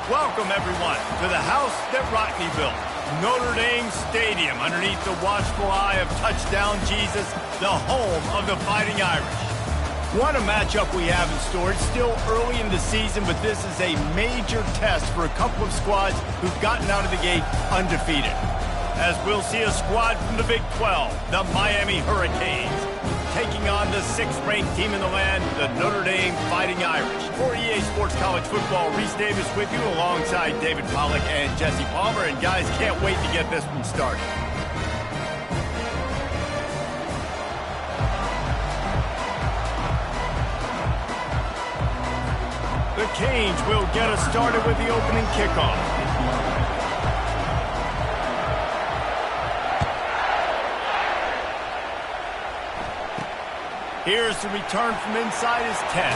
Welcome, everyone, to the house that Rockne built, Notre Dame Stadium, underneath the watchful eye of Touchdown Jesus, the home of the Fighting Irish. What a matchup we have in store. It's still early in the season, but this is a major test for a couple of squads who've gotten out of the gate undefeated. As we'll see a squad from the Big 12, the Miami Hurricanes, taking on the 6th-ranked team in the land, the Notre Dame Fighting Irish. For EA Sports College Football, Reese Davis with you alongside David Pollack and Jesse Palmer. And guys, can't wait to get this one started. The Canes will get us started with the opening kickoff. Here's the return from inside his 10.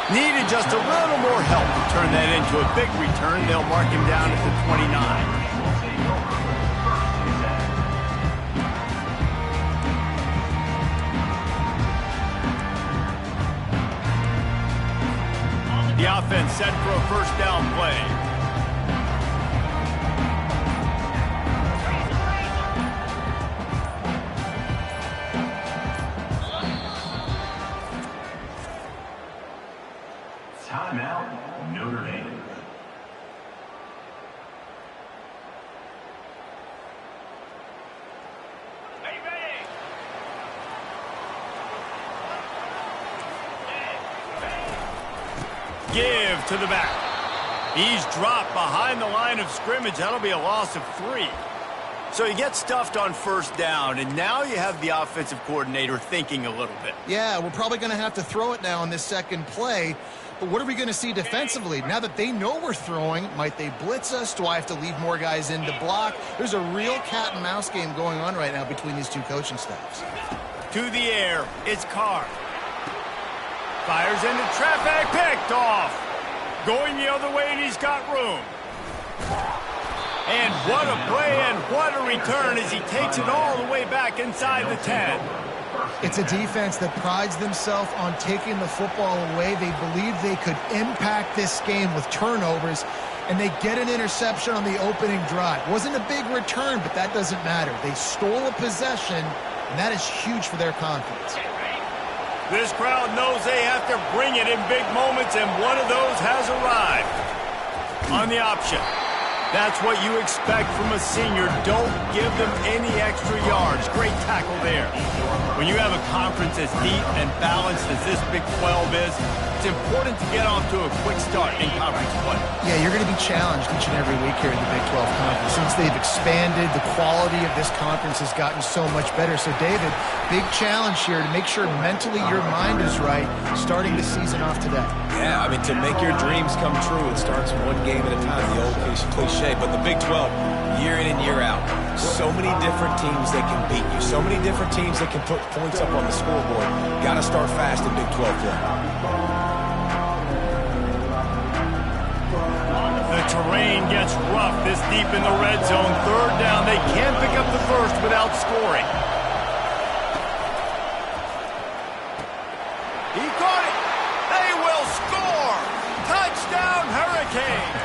Needed just a little more help to turn that into a big return. They'll mark him down at the 29. The offense set for a first down play. Timeout, Notre Dame. Give to the back. He's dropped behind the line of scrimmage. That'll be a loss of 3. So he gets stuffed on first down, and now you have the offensive coordinator thinking a little bit. Yeah, we're probably going to have to throw it now on this second play. But what are we going to see defensively? Now that they know we're throwing, might they blitz us? Do I have to leave more guys in to block? There's a real cat and mouse game going on right now between these two coaching staffs. To the air, it's Carr. Fires into traffic, picked off. Going the other way, and he's got room. And what a play and what a return as he takes it all the way back inside the 10. It's a defense that prides themselves on taking the football away. They believe they could impact this game with turnovers, and they get an interception on the opening drive. Wasn't a big return, but that doesn't matter. They stole a possession, and that is huge for their confidence. This crowd knows they have to bring it in big moments, and one of those has arrived. On the option. That's what you expect from a senior. Don't give them any extra yards. Great tackle there. When you have a conference as deep and balanced as this Big 12 is, it's important to get off to a quick start in conference play. Yeah, you're going to be challenged each and every week here in the Big 12 Conference. Since they've expanded, the quality of this conference has gotten so much better. So, David, big challenge here to make sure mentally your mind is right starting the season off today. Yeah, I mean, to make your dreams come true, it starts one game at a time, the old cliche. But the Big 12, year in and year out, so many different teams that can beat you, so many different teams that can put points up on the scoreboard. Got to start fast in Big 12 play. The terrain gets rough this deep in the red zone. Third down, they can't pick up the first without scoring. He caught it. They will score. Touchdown, Hurricanes.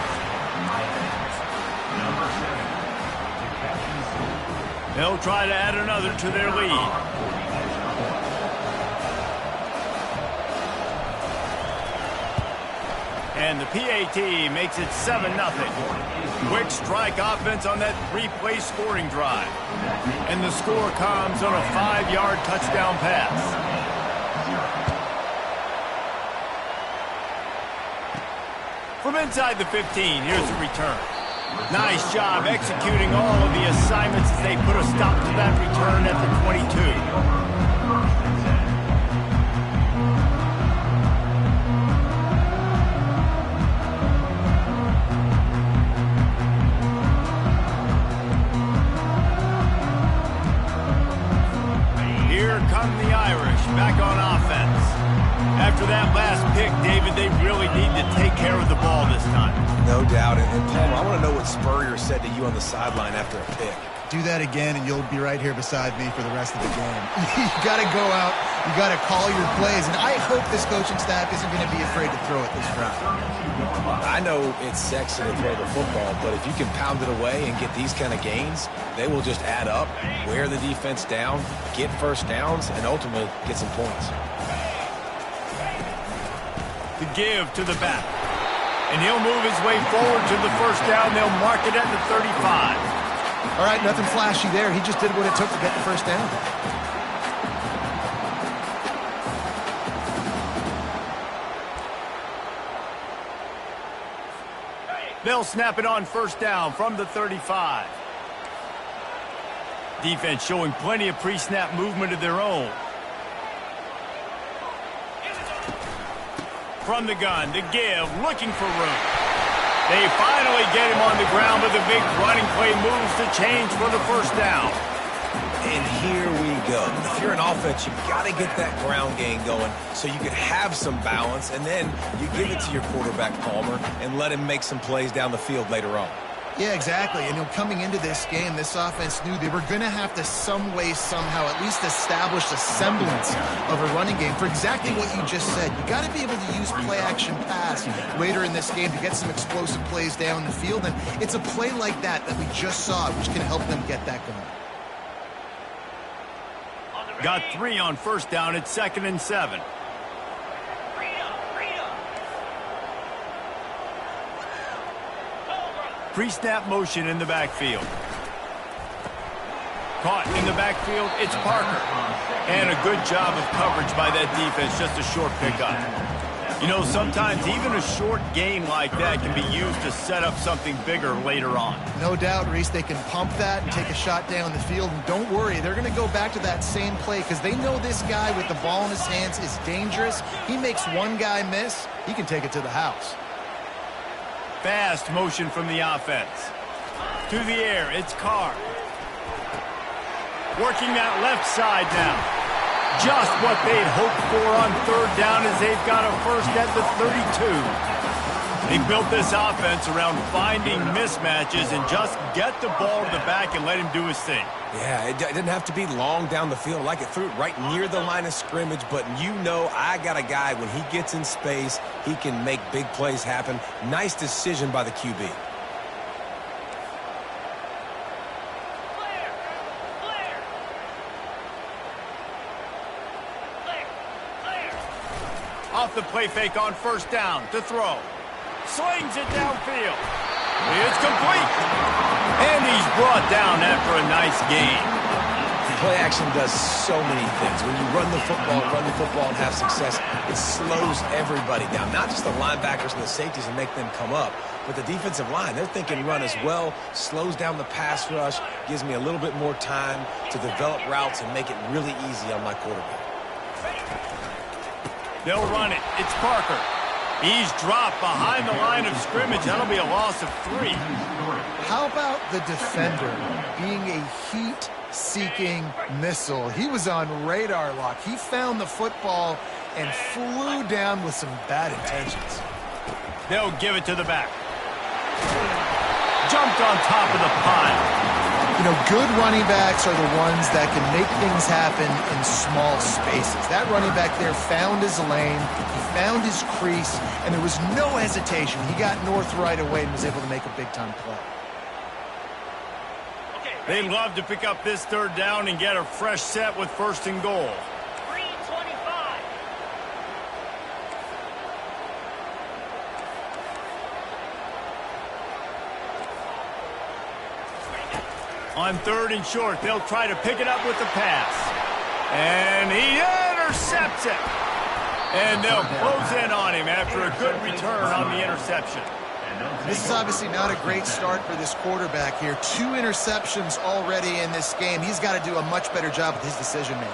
They'll try to add another to their lead. And the PAT makes it 7-0. Quick strike offense on that 3-play scoring drive. And the score comes on a 5-yard touchdown pass. From inside the 15, here's the return. Nice job executing all of the assignments as they put a stop to that return at the 22. The Irish back on offense. After that last pick, David, they really need to take care of the ball this time. No doubt. And Palmer, I want to know what Spurrier said to you on the sideline after a pick. Do that again, and you'll be right here beside me for the rest of the game. You got to go out. You got to call your plays. And I hope this coaching staff isn't going to be afraid to throw it this drive. I know it's sexy to throw the football, but if you can pound it away and get these kind of gains, they will just add up, wear the defense down, get first downs, and ultimately get some points. The give to the back. And he'll move his way forward to the first down. They'll mark it at the 35. All right, nothing flashy there. He just did what it took to get the first down. They'll snap it on first down from the 35. Defense showing plenty of pre-snap movement of their own. From the gun, the give, looking for room. They finally get him on the ground, but the big running play moves the change for the first down. And here we go. If you're an offense, you've got to get that ground game going so you can have some balance, and then you give it to your quarterback, Palmer, and let him make some plays down the field later on. Yeah, exactly. And coming into this game, this offense knew they were going to have to some way, somehow, at least establish a semblance of a running game for exactly what you just said. You got to be able to use play-action pass later in this game to get some explosive plays down the field. And it's a play like that we just saw, which can help them get that going. Got 3 on first down. It's 2nd and 7. Pre-snap motion in the backfield. Caught in the backfield, it's Parker. And a good job of coverage by that defense, just a short pickup. You know, sometimes even a short gain like that can be used to set up something bigger later on. No doubt, Reese, they can pump that and take a shot down the field. And don't worry, they're going to go back to that same play because they know this guy with the ball in his hands is dangerous. He makes one guy miss, he can take it to the house. Fast motion from the offense. To the air, it's Carr. Working that left side now. Just what they'd hoped for on third down as they've got a first at the 32. They built this offense around finding mismatches and just get the ball to the back and let him do his thing. Yeah, it didn't have to be long down the field. Like it threw it right near the line of scrimmage, but you know I got a guy, when he gets in space, he can make big plays happen. Nice decision by the QB. Off the play fake on first down to throw. Slings it downfield. It's complete. And he's brought down after a nice gain. Play action does so many things. When you run the football and have success, it slows everybody down. Not just the linebackers and the safeties and make them come up, but the defensive line. They're thinking run as well. Slows down the pass rush. Gives me a little bit more time to develop routes and make it really easy on my quarterback. They'll run it. It's Parker. He's dropped behind the line of scrimmage. That'll be a loss of 3. How about the defender being a heat-seeking missile? He was on radar lock. He found the football and flew down with some bad intentions. They'll give it to the back. Jumped on top of the pile. You know, good running backs are the ones that can make things happen in small spaces. That running back there found his lane, he found his crease, and there was no hesitation. He got north right away and was able to make a big-time play. They'd love to pick up this third down and get a fresh set with 1st and goal. 3:25. On 3rd and short, they'll try to pick it up with the pass. And he intercepts it. And they'll close in on him after a good return on the interception. This is obviously not a great start for this quarterback here. 2 interceptions already in this game. He's got to do a much better job with his decision-making.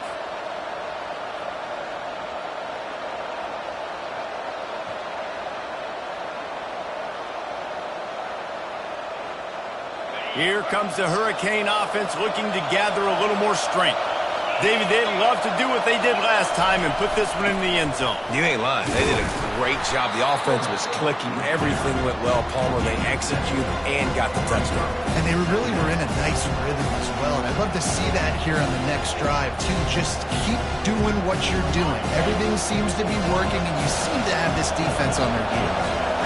Here comes the Hurricane offense looking to gather a little more strength. David, they'd love to do what they did last time and put this one in the end zone. You ain't lying. They did a great job. The offense was clicking. Everything went well. Palmer, they executed and got the touchdown. And they really were in a nice rhythm as well. And I'd love to see that here on the next drive, too. Just keep doing what you're doing. Everything seems to be working, and you seem to have this defense on their heels.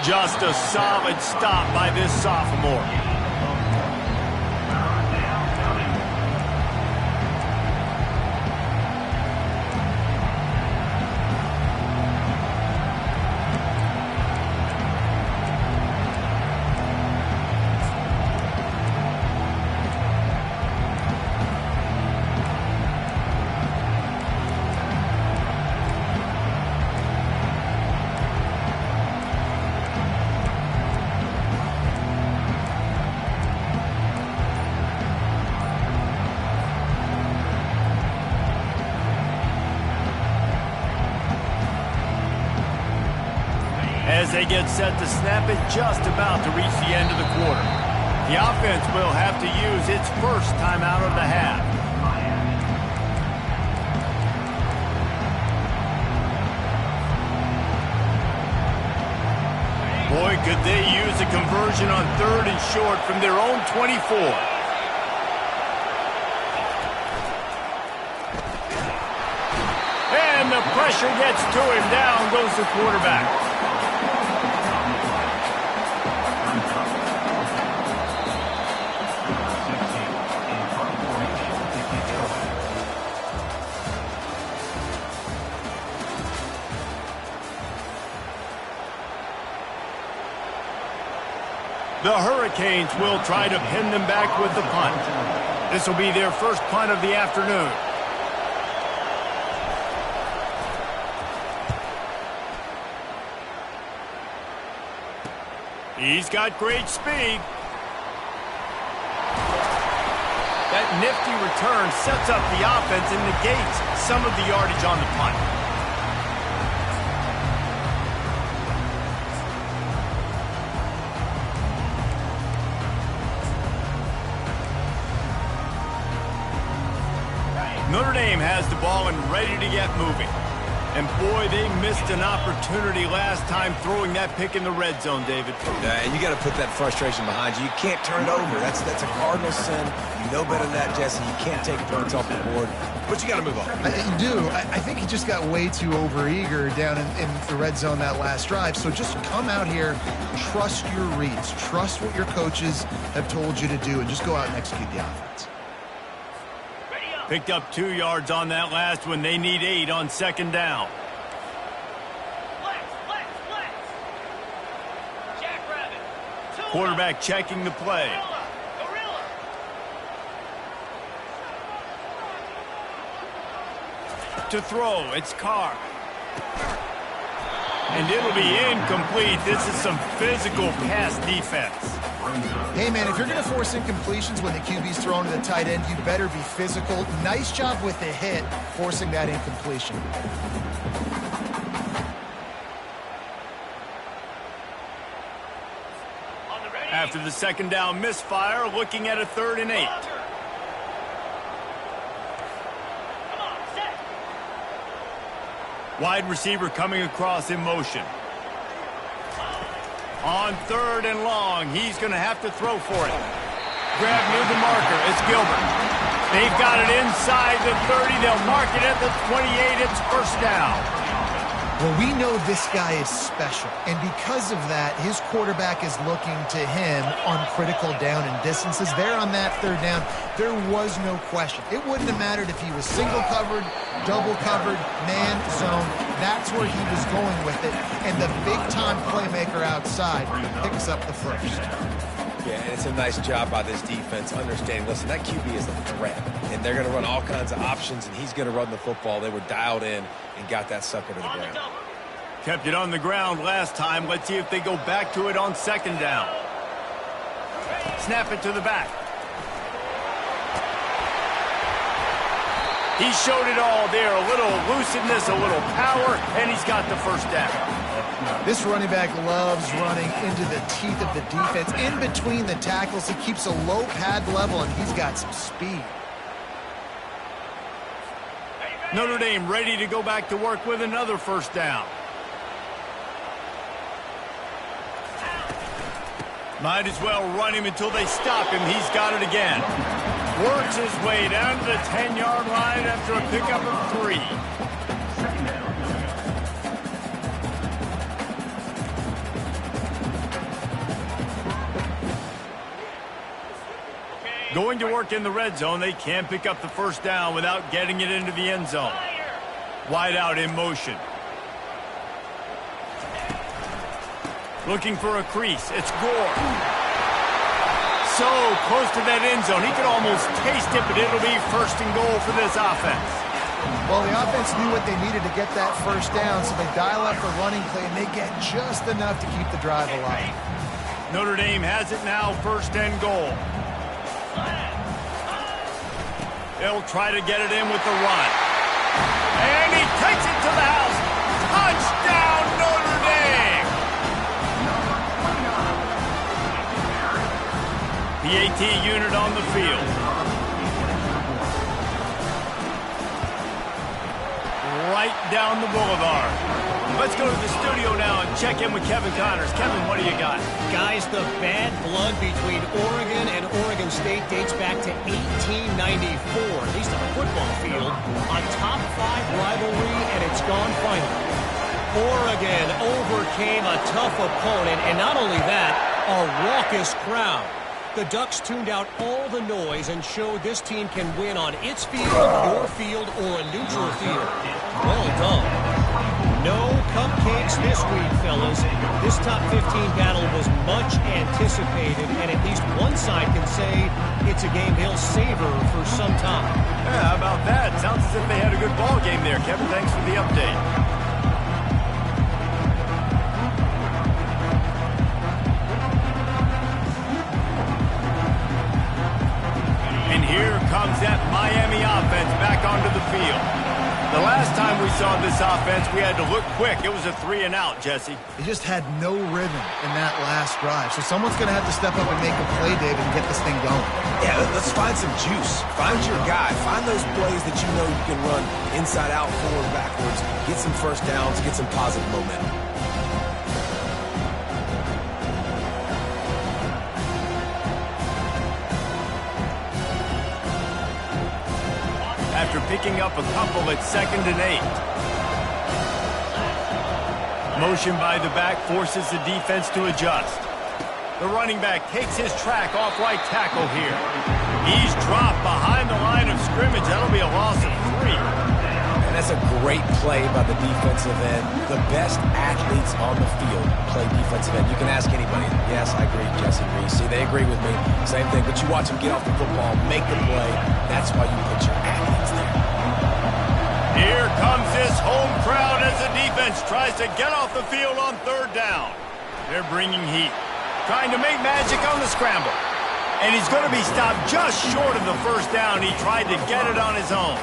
Just a solid stop by this sophomore. As they get set to snap it, just about to reach the end of the quarter. The offense will have to use its first timeout of the half. Boy, could they use a conversion on 3rd and short from their own 24. And the pressure gets to him. Down goes the quarterback. The Hurricanes will try to pin them back with the punt. This will be their first punt of the afternoon. He's got great speed. That nifty return sets up the offense and negates some of the yardage on the punt. Notre Dame has the ball and ready to get moving. And boy, they missed an opportunity last time throwing that pick in the red zone, David. Yeah, you got to put that frustration behind you. You can't turn it over. That's a cardinal sin. You know better than that, Jesse. You can't take points off the board. But you got to move on. You do. I think he just got way too overeager down in the red zone that last drive. So just come out here, trust your reads, trust what your coaches have told you to do, and just go out and execute the offense. Picked up 2 yards on that last one. They need 8 on 2nd down. Quarterback checking the play. To throw, it's Carr. And it'll be incomplete. This is some physical pass defense. Hey, man, if you're going to force incompletions when the QB's thrown to the tight end, you better be physical. Nice job with the hit, forcing that incompletion. After the 2nd down misfire, looking at a 3rd and 8. Wide receiver coming across in motion. On 3rd and long, he's going to have to throw for it. Grab near the marker. It's Gilbert. They've got it inside the 30. They'll mark it at the 28. It's first down. Well, we know this guy is special, and because of that, his quarterback is looking to him on critical down and distances. There on that 3rd down, there was no question. It wouldn't have mattered if he was single covered, double covered, man, zone. That's where he was going with it, and the big-time playmaker outside picks up the first. Yeah, and it's a nice job by this defense understanding, listen, that QB is a threat, and they're going to run all kinds of options, and he's going to run the football. They were dialed in and got that sucker to the ground. Kept it on the ground last time. Let's see if they go back to it on 2nd down. Snap it to the back. He showed it all there. A little elusiveness, a little power, and he's got the first down. This running back loves running into the teeth of the defense. In between the tackles, he keeps a low pad level, and he's got some speed. Notre Dame ready to go back to work with another first down. Might as well run him until they stop him. He's got it again. Works his way down to the 10-yard line after a pickup of 3. Going to work in the red zone. They can't pick up the first down without getting it into the end zone. Wide out in motion. Looking for a crease. It's Gore. So close to that end zone. He could almost taste it, but it'll be first and goal for this offense. Well, the offense knew what they needed to get that first down, so they dial up the running play, and they get just enough to keep the drive alive. Notre Dame has it now, first and goal. They'll try to get it in with the run. And he takes it to the house. Touchdown, Notre Dame! PAT unit on the field. Right down the boulevard. Let's go to the studio now and check in with Kevin Connors. Kevin, what do you got? Guys, the bad blood between Oregon and Oregon State dates back to 1894, at least on the football field, a top 5 rivalry, and it's gone finally. Oregon overcame a tough opponent, and not only that, a raucous crowd. The Ducks tuned out all the noise and showed this team can win on its field, your field, or a neutral field. Well done. No cupcakes this week, fellas. This top 15 battle was much anticipated, and at least one side can say it's a game they'll savor for some time. Yeah, how about that? Sounds as if they had a good ball game there. Kevin, thanks for the update. And here comes that Miami offense back onto the field. The last time we saw this offense, we had to look quick. It was a 3-and-out, Jesse. They just had no rhythm in that last drive. So someone's going to have to step up and make a play, David, and get this thing going. Yeah, let's find some juice. Find your guy. Find those plays that you know you can run inside out, forward, backwards. Get some first downs. Get some positive momentum. After picking up a couple at 2nd and 8. Motion by the back forces the defense to adjust. The running back takes his track off right tackle here. He's dropped behind the line of scrimmage. That'll be a loss of 3. And that's a great play by the defensive end. The best athletes on the field play defensive end. You can ask anybody. Yes, I agree, Jesse Reese. See, they agree with me. Same thing, but you watch them get off the football, make the play. That's why you put your athletes there. Here comes this home crowd as the defense tries to get off the field on 3rd down. They're bringing heat, trying to make magic on the scramble. And he's going to be stopped just short of the first down. He tried to get it on his own.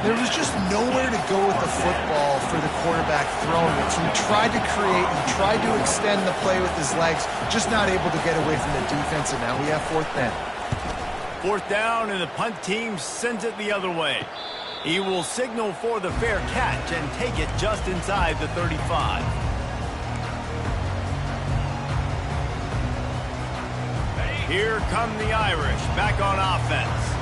There was just nowhere to go with the football for the quarterback throwing it. So he tried to create, he tried to extend the play with his legs, just not able to get away from the defense, and now we have 4th down. 4th down, and the punt team sends it the other way. He will signal for the fair catch and take it just inside the 35. Here come the Irish, back on offense.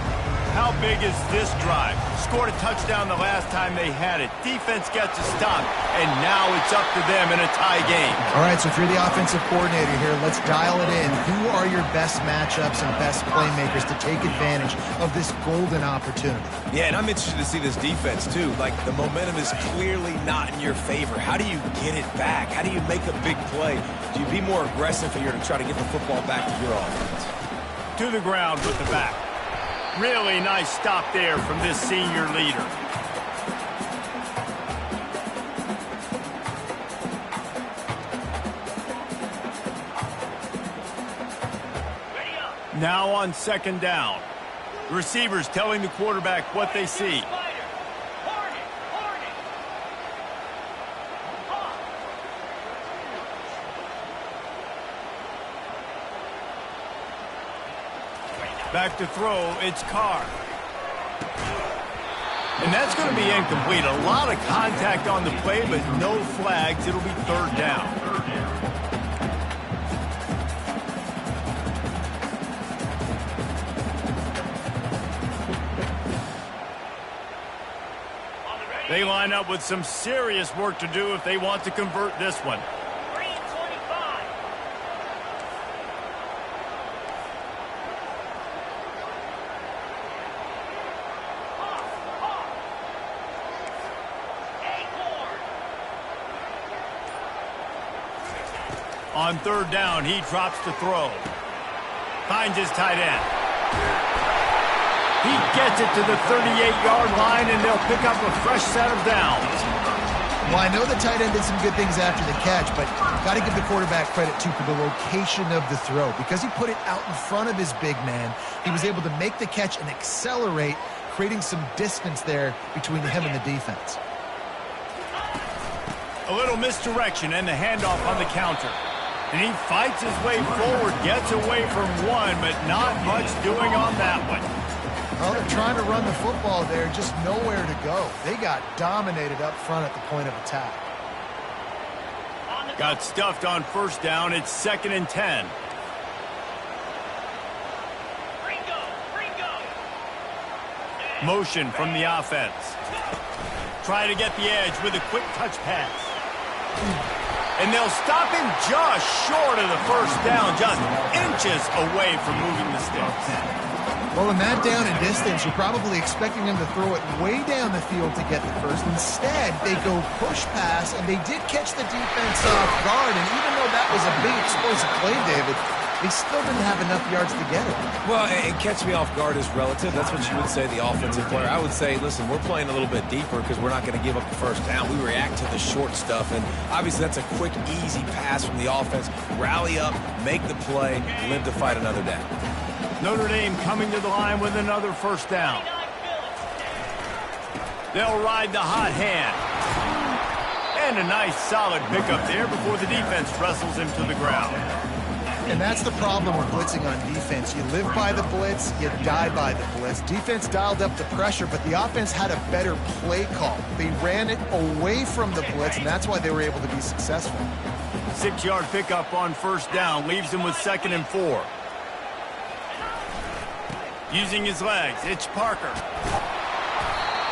How big is this drive? Scored a touchdown the last time they had it. Defense gets a stop, and now it's up to them in a tie game. All right, so if you're the offensive coordinator here, let's dial it in. Who are your best matchups and best playmakers to take advantage of this golden opportunity? Yeah, and I'm interested to see this defense, too. Like, the momentum is clearly not in your favor. How do you get it back? How do you make a big play? Do you be more aggressive here to try to get the football back to your offense? To the ground with the back. Really nice stop there from this senior leader. Now on 2nd down. Receivers telling the quarterback what they see. Back to throw, it's Carr. And that's going to be incomplete. A lot of contact on the play, but no flags. It'll be third down. They line up with some serious work to do if they want to convert this one. 3:25. On third down, he drops to throw. Finds his tight end. He gets it to the 38-yard line, and they'll pick up a fresh set of downs. Well, I know the tight end did some good things after the catch, but got to give the quarterback credit, too, for the location of the throw. Because he put it out in front of his big man, he was able to make the catch and accelerate, creating some distance there between him and the defense. A little misdirection and the handoff on the counter. And he fights his way forward, gets away from one, but not much doing on that one. Well, they're trying to run the football there, just nowhere to go. They got dominated up front at the point of attack. Got stuffed on first down. It's 2nd and 10. Motion from the offense. Try to get the edge with a quick touch pass. And they'll stop him just short of the first down, just inches away from moving the sticks. Well, in that down and distance, you're probably expecting them to throw it way down the field to get the first. Instead, they go push pass, and they did catch the defense off guard. And even though that was a big explosive play, David, they still didn't have enough yards to get it. Well, and catch me off guard is relative. That's what you would say, the offensive player. I would say, listen, we're playing a little bit deeper because we're not going to give up the first down. We react to the short stuff, and obviously that's a quick, easy pass from the offense. Rally up, make the play, live to fight another down. Notre Dame coming to the line with another first down. They'll ride the hot hand. And a nice solid pickup there before the defense wrestles him to the ground. And that's the problem with blitzing on defense. You live by the blitz, you die by the blitz. Defense dialed up the pressure, but the offense had a better play call. They ran it away from the blitz, and that's why they were able to be successful. 6-yard pickup on first down leaves him with 2nd and 4. Using his legs, it's Parker.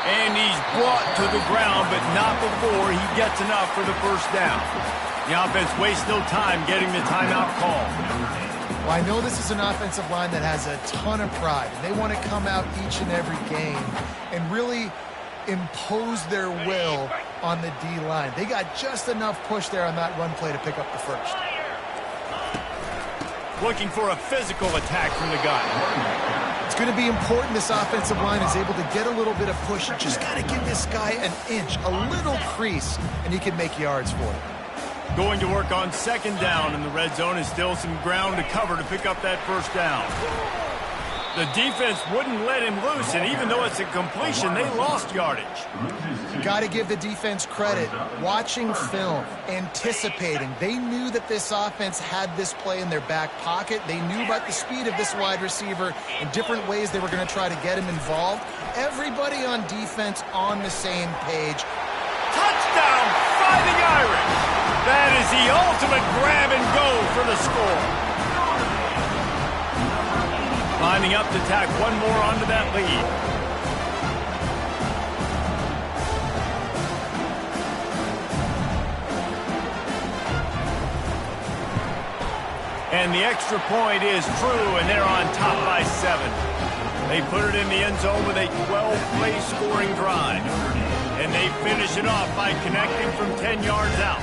And he's brought to the ground, but not before he gets enough for the first down. The offense wastes no time getting the timeout call. Well, I know this is an offensive line that has a ton of pride. And they want to come out each and every game and really impose their will on the D-line. They got just enough push there on that run play to pick up the first. Looking for a physical attack from the gun. It's going to be important this offensive line is able to get a little bit of push. You just got to give this guy an inch, a little crease, and he can make yards for it. Going to work on 2nd down, and the red zone is still some ground to cover to pick up that first down. The defense wouldn't let him loose, and even though it's a completion, they lost yardage. Got to give the defense credit. Watching film, anticipating. They knew that this offense had this play in their back pocket. They knew about the speed of this wide receiver and different ways they were going to try to get him involved. Everybody on defense on the same page. Touchdown, Fighting Irish! That is the ultimate grab and go for the score. Lining up to tack one more onto that lead. And the extra point is true, and they're on top by 7. They put it in the end zone with a 12-play scoring drive. And they finish it off by connecting from 10 yards out.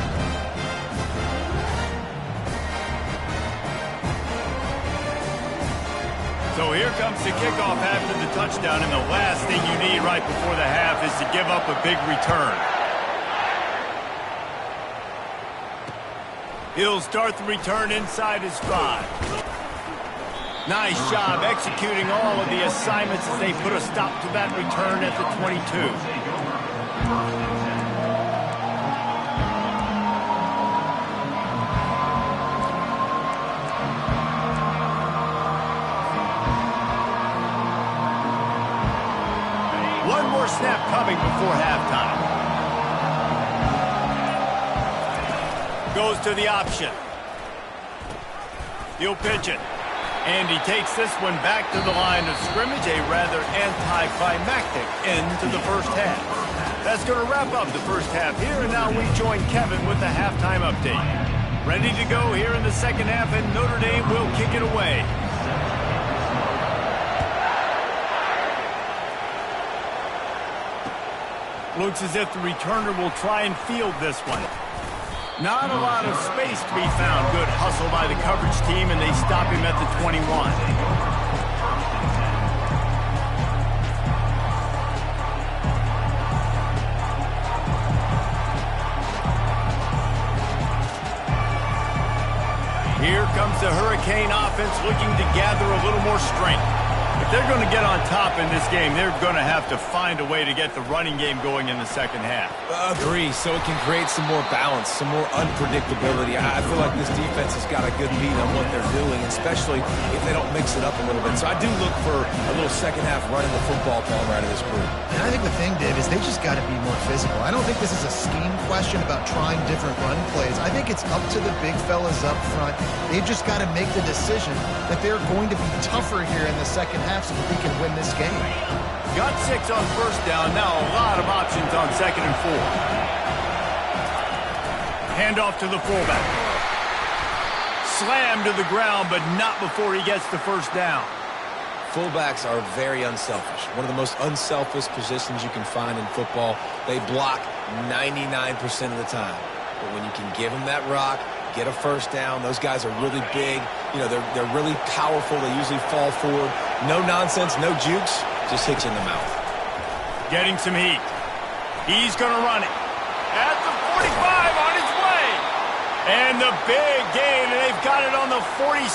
So here comes the kickoff after the touchdown, and the last thing you need right before the half is to give up a big return. He'll start the return inside his 5. Nice job executing all of the assignments as they put a stop to that return at the 22. more snap coming before halftime. Goes to the option. He'll pitch it. And he takes this one back to the line of scrimmage, a rather anticlimactic end to the first half. That's going to wrap up the first half here, and now we join Kevin with the halftime update. Ready to go here in the second half, and Notre Dame will kick it away. Looks as if the returner will try and field this one. Not a lot of space to be found. Good hustle by the coverage team, and they stop him at the 21. Here comes the Hurricane offense looking to gather a little more strength. If they're going to get on top in this game, they're going to have to find a way to get the running game going in the second half. Agree, so it can create some more balance, some more unpredictability. I feel like this defense has got a good beat on what they're doing, especially if they don't mix it up a little bit. So I do look for a little second half running the football Palmer out of this group. And I think the thing, Dave, is they just got to be more physical. I don't think this is a scheme question about trying different run plays. I think it's up to the big fellas up front. They've just got to make the decision that they're going to be tougher here in the second half so that they can win this game. Got 6 on first down. Now a lot of options on second and 4. Handoff to the fullback. Slammed to the ground, but not before he gets the first down. Fullbacks are very unselfish. One of the most unselfish positions you can find in football. They block 99% of the time. But when you can give them that rock, get a first down, those guys are really big. You know, they're really powerful. They usually fall forward. No nonsense, no jukes, just hit you in the mouth. Getting some heat. He's going to run it. At the 45 on his way. And the big gain, and they've got it on the 46.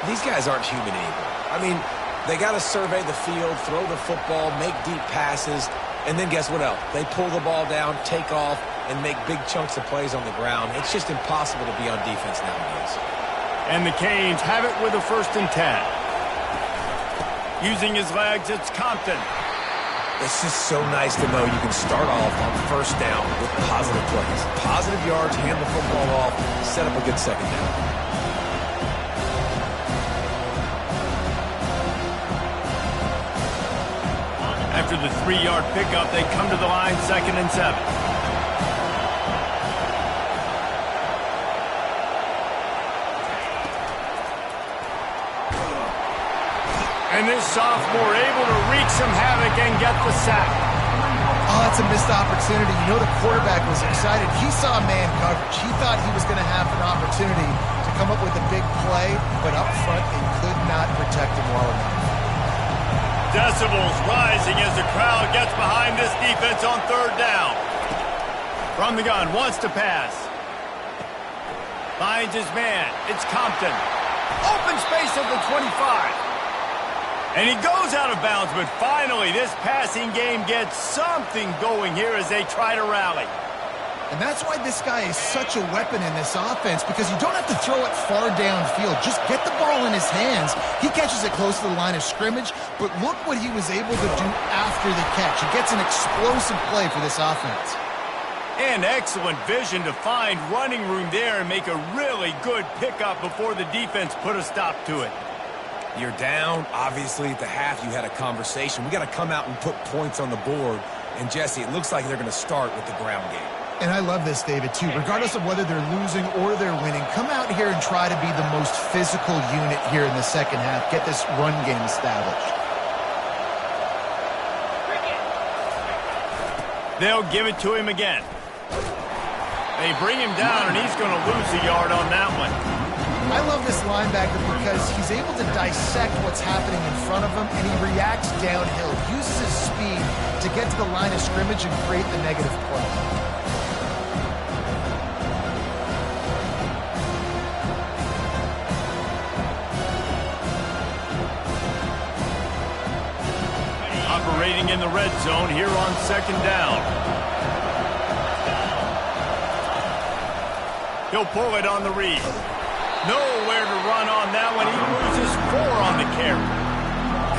These guys aren't human anymore. I mean, they got to survey the field, throw the football, make deep passes, and then guess what else? They pull the ball down, take off, and make big chunks of plays on the ground. It's just impossible to be on defense nowadays. And the Canes have it with a 1st and 10. Using his legs, it's Compton. It's just so nice to know you can start off on first down with positive plays. Positive yards, hand the football off, set up a good second down. After the 3-yard pickup, they come to the line 2nd and 7. And this sophomore able to wreak some havoc and get the sack. Oh, that's a missed opportunity. You know the quarterback was excited. He saw man coverage. He thought he was going to have an opportunity to come up with a big play, but up front they could not protect him well enough. Decibels rising as the crowd gets behind this defense on 3rd down. From the gun, wants to pass. Finds his man. It's Compton. Open space at the 25. And he goes out of bounds, but finally this passing game gets something going here as they try to rally. And that's why this guy is such a weapon in this offense, because you don't have to throw it far downfield. Just get the ball in his hands. He catches it close to the line of scrimmage, but look what he was able to do after the catch. He gets an explosive play for this offense. And excellent vision to find running room there and make a really good pickup before the defense put a stop to it. You're down. Obviously, at the half, you had a conversation. We got to come out and put points on the board. And, Jesse, it looks like they're going to start with the ground game. And I love this, David, too. Regardless of whether they're losing or they're winning, come out here and try to be the most physical unit here in the second half. Get this run game established. They'll give it to him again. They bring him down, and he's going to lose a yard on that one. I love this linebacker because he's able to dissect what's happening in front of him, and he reacts downhill, uses his speed to get to the line of scrimmage and create the negative play. Operating in the red zone here on 2nd down. He'll pull it on the read. Nowhere to run on that one. He loses 4 on the carry.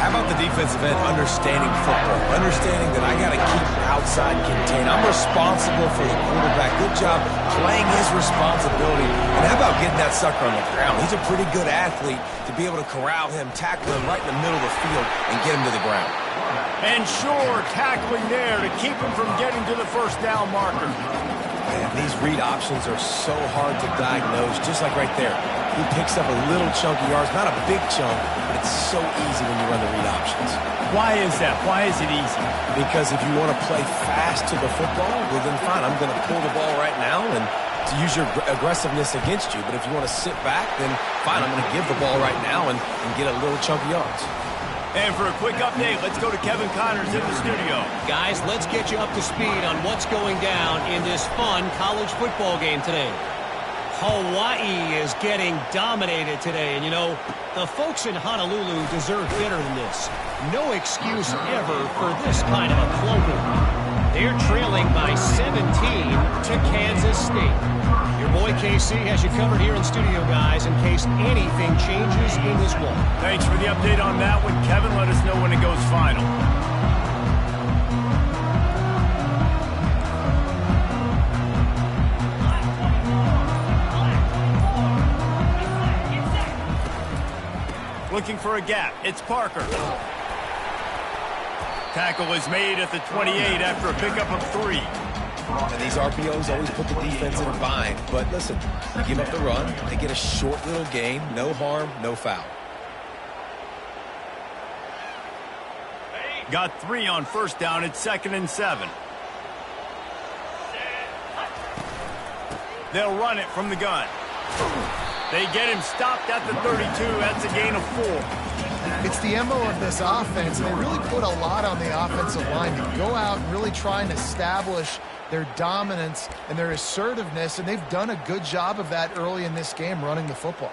How about the defensive end understanding football, understanding that I got to keep outside contained. I'm responsible for the quarterback. Good job playing his responsibility. And how about getting that sucker on the ground? He's a pretty good athlete to be able to corral him, tackle him right in the middle of the field, and get him to the ground. And sure, tackling there to keep him from getting to the first down marker. Man, these read options are so hard to diagnose, just like right there. He picks up a little chunky yards, not a big chunk, but it's so easy when you run the read options. Why is that? Why is it easy? Because if you want to play fast to the football, well then fine, I'm going to pull the ball right now and to use your aggressiveness against you. But if you want to sit back, then fine, I'm going to give the ball right now and get a little chunky yards. And for a quick update, let's go to Kevin Connors in the studio. Guys, let's get you up to speed on what's going down in this fun college football game today. Hawaii is getting dominated today. And, you know, the folks in Honolulu deserve better than this. No excuse ever for this kind of a clunker. They're trailing by 17 to Kansas State. Your boy KC has you covered here in studio, guys, in case anything changes in this one. Thanks for the update on that one, Kevin. Let us know when it goes final. Looking for a gap. It's Parker. Tackle is made at the 28 after a pickup of 3. And these RPOs always put the defense in a bind. But listen, you give up the run, they get a short little gain, no harm, no foul. Got 3 on first down. It's 2nd and 7. They'll run it from the gun. They get him stopped at the 32. That's a gain of 4. It's the MO of this offense. They really put a lot on the offensive line to go out and really try and establish their dominance and their assertiveness, and they've done a good job of that early in this game running the football.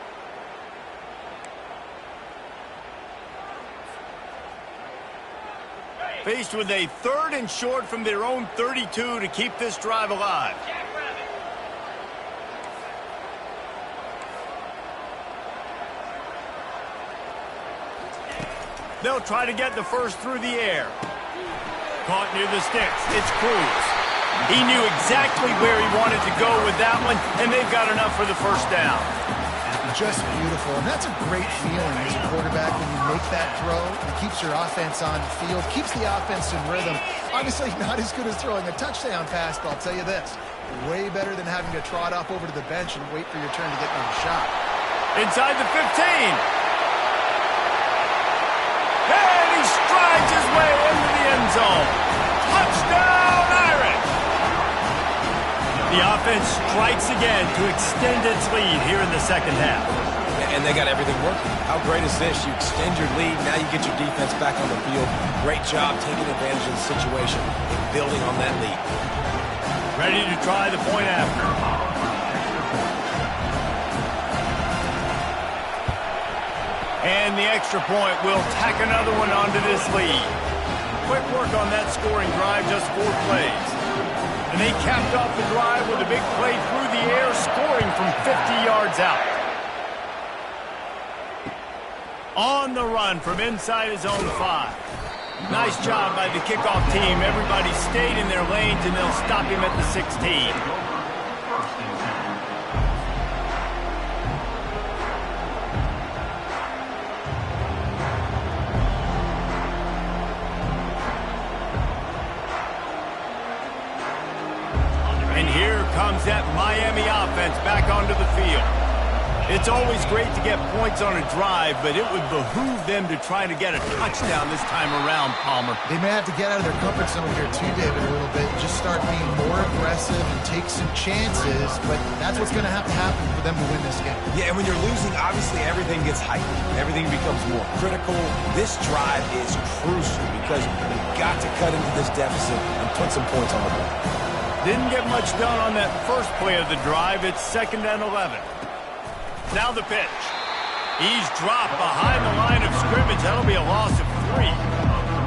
Faced with a 3rd and short from their own 32 to keep this drive alive. They'll try to get the first through the air. Caught near the sticks. It's Cruz. He knew exactly where he wanted to go with that one, and they've got enough for the first down. Just beautiful, and that's a great feeling as a quarterback when you make that throw. It keeps your offense on the field, keeps the offense in rhythm. Obviously not as good as throwing a touchdown pass, but I'll tell you this, way better than having to trot up over to the bench and wait for your turn to get another shot. Inside the 15. And he strides his way into the end zone. Touchdown, Irish! The offense strikes again to extend its lead here in the second half. And they got everything working. How great is this? You extend your lead, now you get your defense back on the field. Great job taking advantage of the situation and building on that lead. Ready to try the point after. And the extra point will tack another one onto this lead. Quick work on that scoring drive, just 4 plays. And they capped off the drive with a big play through the air, scoring from 50 yards out. On the run from inside his own 5. Nice job by the kickoff team. Everybody stayed in their lanes, and they'll stop him at the 16. Comes that Miami offense back onto the field. It's always great to get points on a drive, but it would behoove them to try to get a touchdown this time around, Palmer. They may have to get out of their comfort zone here too, David, a little bit. Just start being more aggressive and take some chances, but that's what's going to have to happen for them to win this game. Yeah, and when you're losing, obviously everything gets heightened. Everything becomes more critical. This drive is crucial because you've got to cut into this deficit and put some points on the board. Didn't get much done on that first play of the drive. It's 2nd and 11. Now the pitch. He's dropped behind the line of scrimmage. That'll be a loss of 3.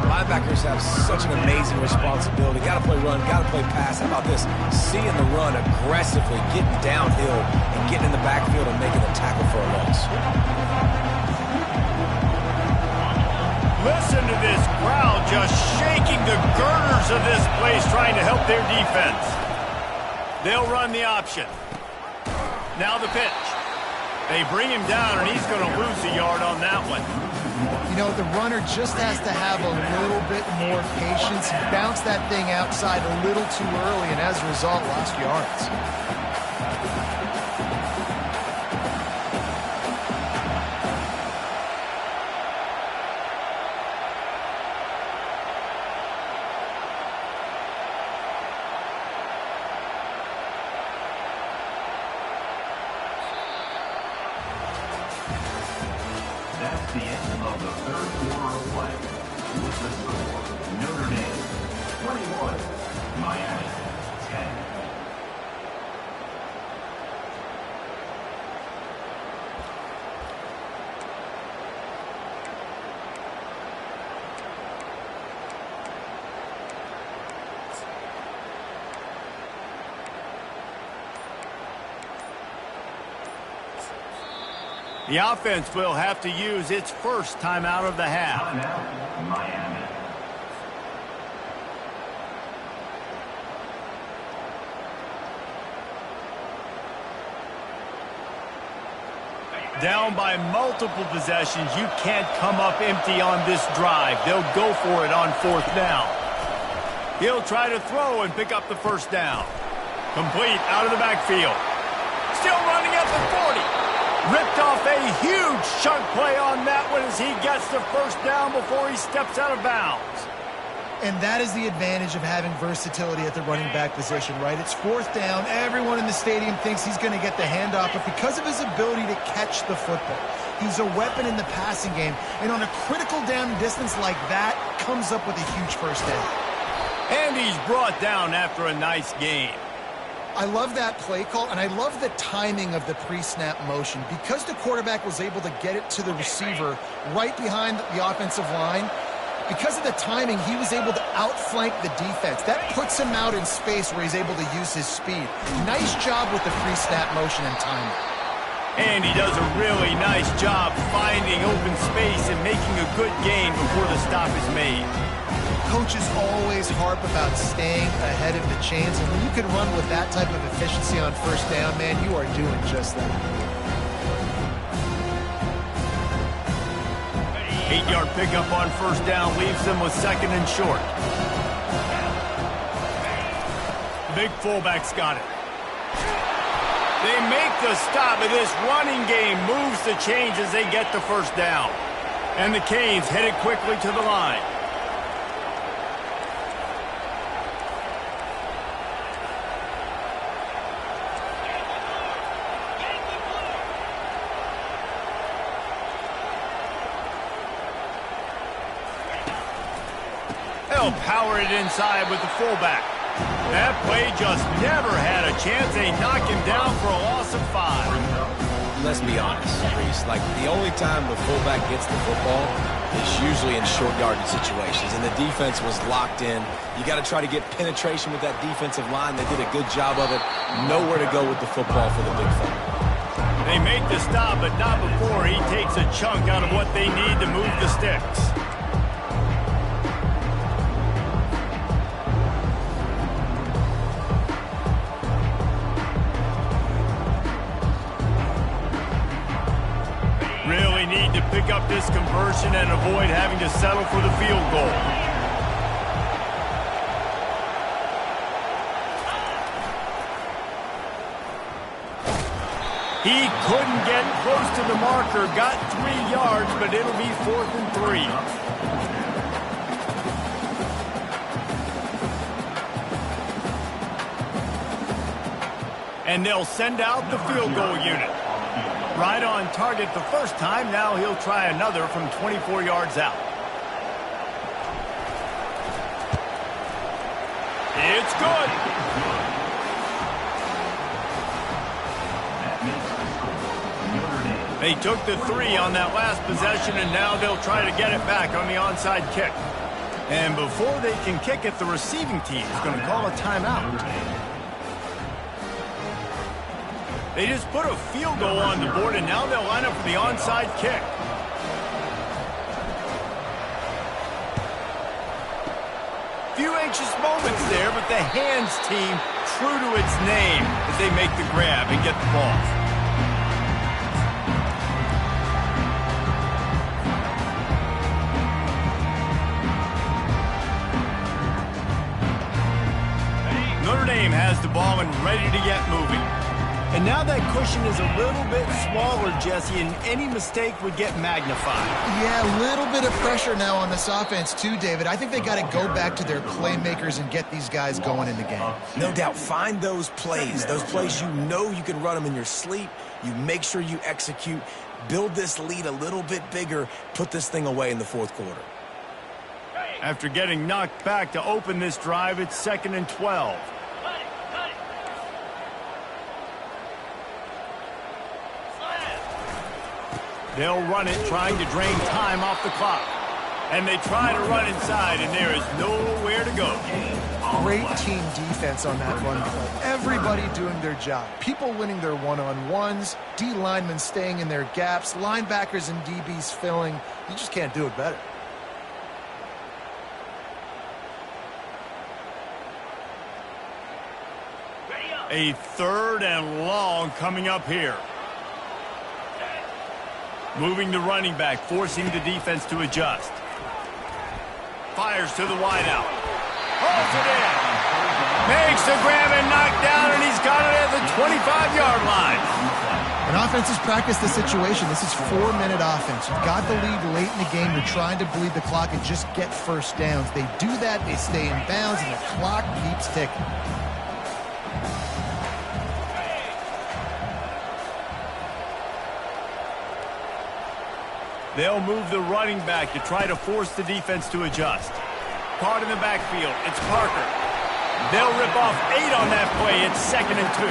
Linebackers have such an amazing responsibility. Got to play run, got to play pass. How about this? Seeing the run aggressively, getting downhill, and getting in the backfield and making a tackle for a loss. this crowd just shaking the girders of this place trying to help their defense. They'll run the option. Now the pitch. They bring him down, and he's going to lose a yard on that one. You know, the runner just has to have a little bit more patience. He bounced that thing outside a little too early, and as a result, lost yards. That's the end of the third quarter of play. With the score, Notre Dame 21, Miami 10. The offense will have to use its first timeout of the half. Timeout, Miami. Down by multiple possessions, you can't come up empty on this drive. They'll go for it on fourth down. He'll try to throw and pick up the first down. Complete out of the backfield. Still running at the 40. Ripped off a huge chunk play on that one as he gets the first down before he steps out of bounds. And that is the advantage of having versatility at the running back position, right? It's fourth down. Everyone in the stadium thinks he's going to get the handoff, but because of his ability to catch the football, he's a weapon in the passing game. And on a critical down distance like that, comes up with a huge first down. And he's brought down after a nice gain. I love that play call, and I love the timing of the pre-snap motion. Because the quarterback was able to get it to the receiver right behind the offensive line, because of the timing, he was able to outflank the defense. That puts him out in space where he's able to use his speed. Nice job with the pre-snap motion and timing. And he does a really nice job finding open space and making a good gain before the stop is made. Coaches always harp about staying ahead of the chains, and when you can run with that type of efficiency on first down, man, you are doing just that. 8-yard pickup on first down leaves them with second and short. Big fullback's got it. They make the stop, and this running game moves the chains as they get the first down. And the Canes headed quickly to the line. They'll power it inside with the fullback. That play just never had a chance. They knock him down for a loss of 5. Let's be honest, Reese. Like, the only time the fullback gets the football is usually in short yardage situations, and the defense was locked in. You got to try to get penetration with that defensive line. They did a good job of it. Nowhere to go with the football for the big fella. They make the stop, but not before he takes a chunk out of what they need to move the sticks. Really need to pick up this conversion and avoid having to settle for the field goal. He couldn't get close to the marker, got 3 yards, but it'll be 4th and 3. And they'll send out the field goal unit. Right on target the first time. Now he'll try another from 24 yards out. It's good. They took the 3 on that last possession, and now they'll try to get it back on the onside kick. And before they can kick it, the receiving team is going to call a timeout. They just put a field goal on the board, and now they'll line up for the onside kick. anxious moments there, but the hands team true to its name as they make the grab and get the ball. Notre Dame has the ball and ready to get moving. And now that cushion is a little bit smaller, Jesse, and any mistake would get magnified. Yeah, a little bit of pressure now on this offense too, David. I think they got to go back to their playmakers and get these guys going in the game. No doubt. Find those plays you know you can run them in your sleep. You make sure you execute. Build this lead a little bit bigger. Put this thing away in the fourth quarter. After getting knocked back to open this drive, it's 2nd and 12. They'll run it, trying to drain time off the clock. And they try to run inside, and there is nowhere to go. Great team defense on that run play. Everybody doing their job. People winning their one-on-ones, D linemen staying in their gaps, linebackers and DBs filling. You just can't do it better. A 3rd and long coming up here. Moving the running back, forcing the defense to adjust. Fires to the wideout. Holds it in. Makes the grab and knocked down, and he's got it at the 25-yard line. When offenses practice the situation, this is 4-minute offense. You've got the lead late in the game. You're trying to bleed the clock and just get first downs. They do that, they stay in bounds, and the clock keeps ticking. They'll move the running back to try to force the defense to adjust. Caught in the backfield. It's Parker. They'll rip off 8 on that play. It's 2nd and 2.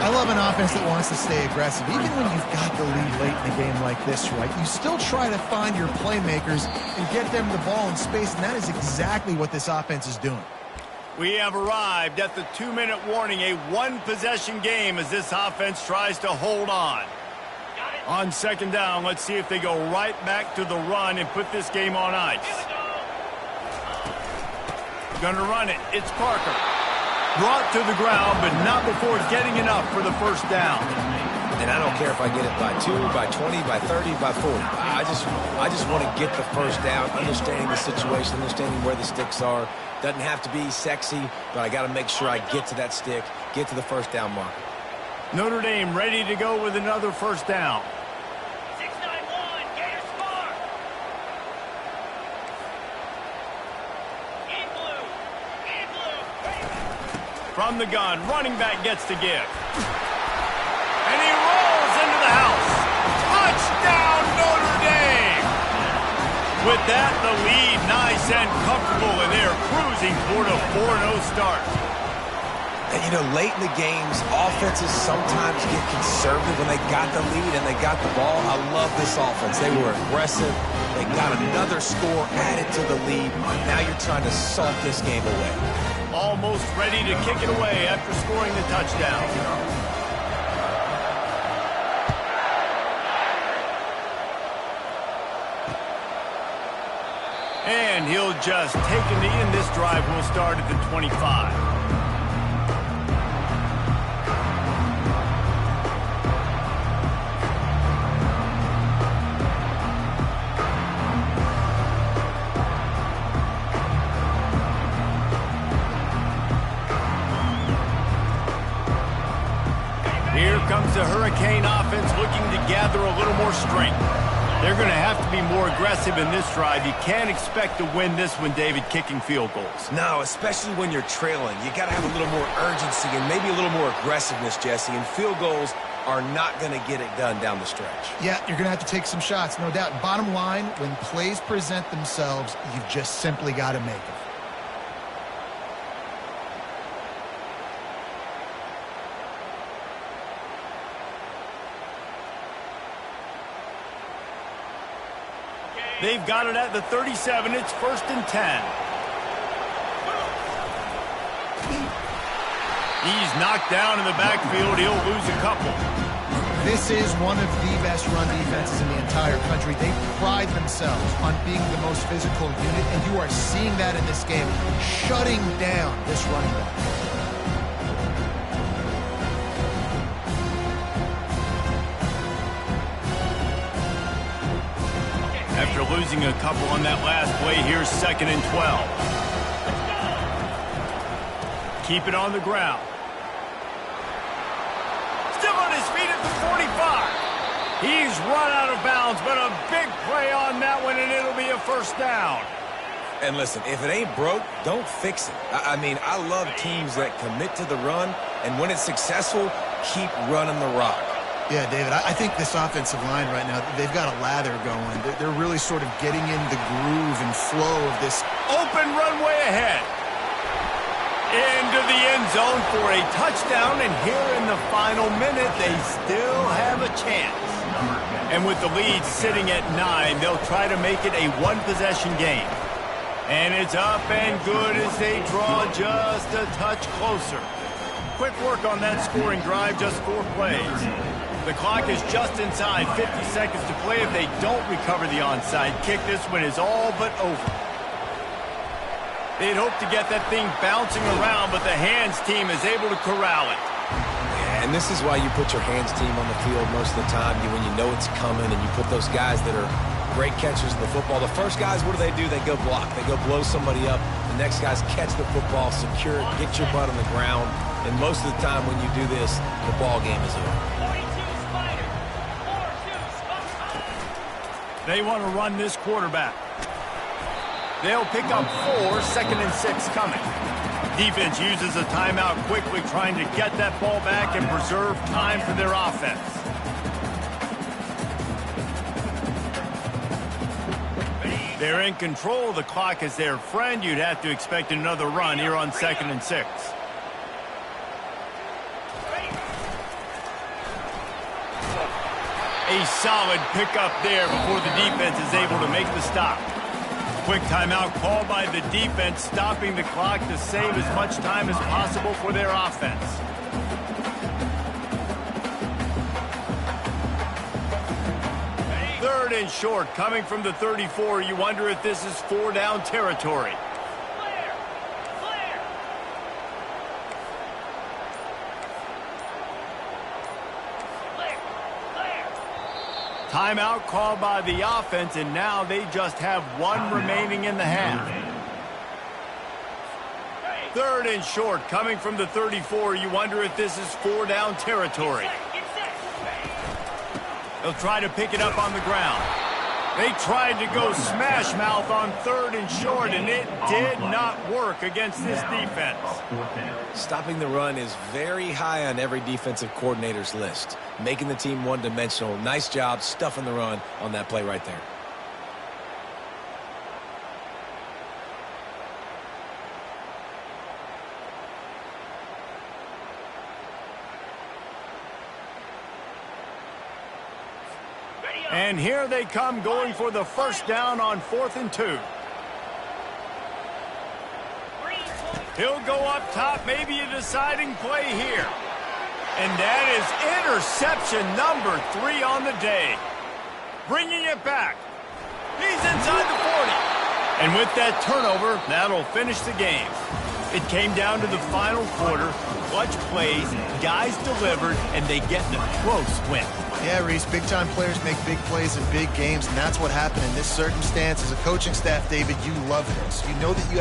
I love an offense that wants to stay aggressive. Even when you've got the lead late in the game like this, right, you still try to find your playmakers and get them the ball in space, and that is exactly what this offense is doing. We have arrived at the 2-minute warning, a one-possession game as this offense tries to hold on. On 2nd down, let's see if they go right back to the run and put this game on ice. Gonna run it. It's Parker. Brought to the ground, but not before getting enough for the first down. And I don't care if I get it by 2, by 20, by 30, by 40. I just want to get the first down, understanding the situation, understanding where the sticks are. Doesn't have to be sexy, but I got to make sure I get to that stick, get to the first down marker. Notre Dame ready to go with another first down. 691, Gator Spark. In blue. From the gun, running back gets to give. And he rolls into the house. Touchdown, Notre Dame! With that, the lead nice and comfortable, and they're cruising toward a 4-0 start. And, you know, late in the games, offenses sometimes get conservative when they got the lead and they got the ball. I love this offense. They were aggressive. They got another score added to the lead. Now you're trying to salt this game away. Almost ready to kick it away after scoring the touchdown. And he'll just take a knee, and this drive will start at the 25. Here comes the Hurricane offense looking to gather a little more strength. They're going to have to be more aggressive in this drive. You can't expect to win this one, David, kicking field goals. No, especially when you're trailing. You got to have a little more urgency and maybe a little more aggressiveness, Jesse. And field goals are not going to get it done down the stretch. Yeah, you're going to have to take some shots, no doubt. Bottom line, when plays present themselves, you've just simply got to make them. They've got it at the 37. It's 1st and 10. He's knocked down in the backfield. He'll lose a couple. This is one of the best run defenses in the entire country. They pride themselves on being the most physical unit, and you are seeing that in this game, shutting down this running back. After losing a couple on that last play, here's 2nd and 12. Keep it on the ground. Still on his feet at the 45. He's run out of bounds, but a big play on that one, and it'll be a first down. And listen, if it ain't broke, don't fix it. I mean, I love teams that commit to the run, and when it's successful, keep running the rock. Yeah, David, I think this offensive line right now, they've got a lather going. They're really sort of getting in the groove and flow of this. Open runway ahead. Into the end zone for a touchdown, and here in the final minute, they still have a chance. And with the lead sitting at 9, they'll try to make it a one-possession game. And it's up and good as they draw just a touch closer. Quick work on that scoring drive, just 4 plays. The clock is just inside 50 seconds to play. If they don't recover the onside kick, this one is all but over. They'd hope to get that thing bouncing around, but the hands team is able to corral it. Yeah, and this is why you put your hands team on the field most of the time, when you know it's coming, and you put those guys that are great catchers of the football. The first guys, what do? They go block. They go blow somebody up. The next guys catch the football, secure it, get your butt on the ground. And most of the time when you do this, the ball game is over. They want to run this quarterback. They'll pick up 4, 2nd and 6 coming. Defense uses a timeout quickly, trying to get that ball back and preserve time for their offense. They're in control. The clock is their friend. You'd have to expect another run here on 2nd and 6. A solid pickup there before the defense is able to make the stop. Quick timeout called by the defense, stopping the clock to save as much time as possible for their offense. Third and short, coming from the 34. You wonder if this is 4-down territory. Timeout called by the offense, and now they just have 1 remaining in the half. Third and short, coming from the 34. You wonder if this is 4-down territory. They'll try to pick it up on the ground. They tried to go smash mouth on 3rd and short, and it did not work against this defense. Stopping the run is very high on every defensive coordinator's list. Making the team one-dimensional. Nice job stuffing the run on that play right there. And here they come, going for the first down on 4th and 2. He'll go up top, maybe a deciding play here. And that is interception number 3 on the day. Bringing it back. He's inside the 40. And with that turnover, that'll finish the game. It came down to the final quarter. Clutch plays, guys delivered, and they get the close win. Yeah, Reese, big-time players make big plays in big games, and that's what happened in this circumstance. As a coaching staff, David, you love this. You know that you have